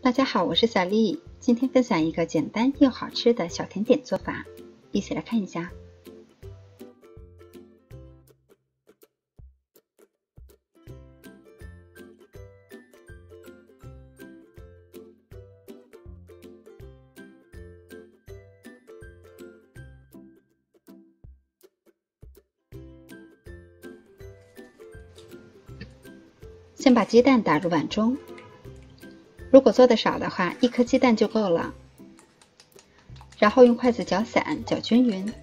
大家好，我是小丽，今天分享一个简单又好吃的小甜点做法，一起来看一下。先把鸡蛋打入碗中，如果做的少的话，1颗鸡蛋就够了。然后用筷子搅散，搅均匀。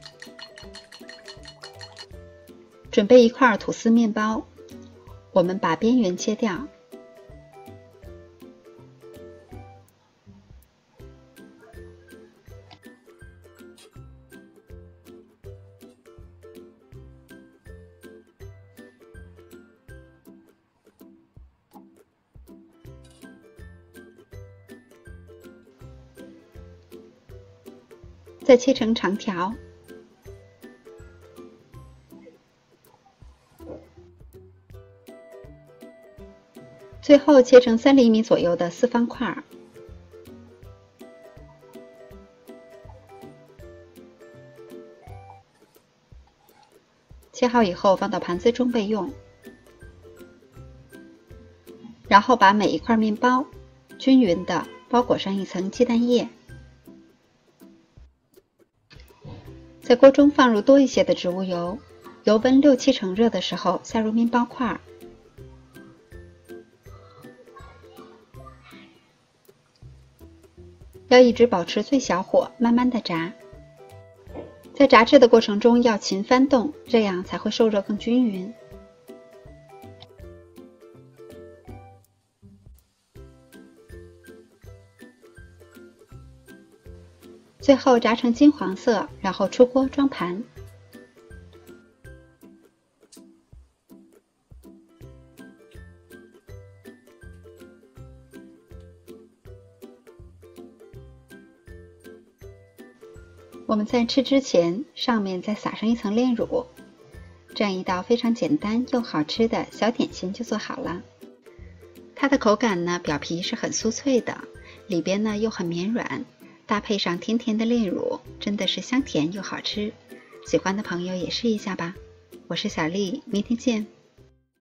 准备一块吐司面包，我们把边缘切掉。再切成长条，最后切成3厘米左右的4方块。切好以后放到盘子中备用。然后把每一块面包均匀地包裹上一层鸡蛋液。在锅中放入多一些的植物油，油温6-7成热的时候下入面包块，要一直保持最小火，慢慢的炸。在炸制的过程中要勤翻动，这样才会受热更均匀。最后炸成金黄色，然后出锅装盘。我们在吃之前，上面再撒上一层炼乳，这样一道非常简单又好吃的小点心就做好了。它的口感呢，表皮是很酥脆的，里边呢又很绵软。搭配上甜甜的炼乳，真的是香甜又好吃。喜欢的朋友也试一下吧。我是小丽，明天见。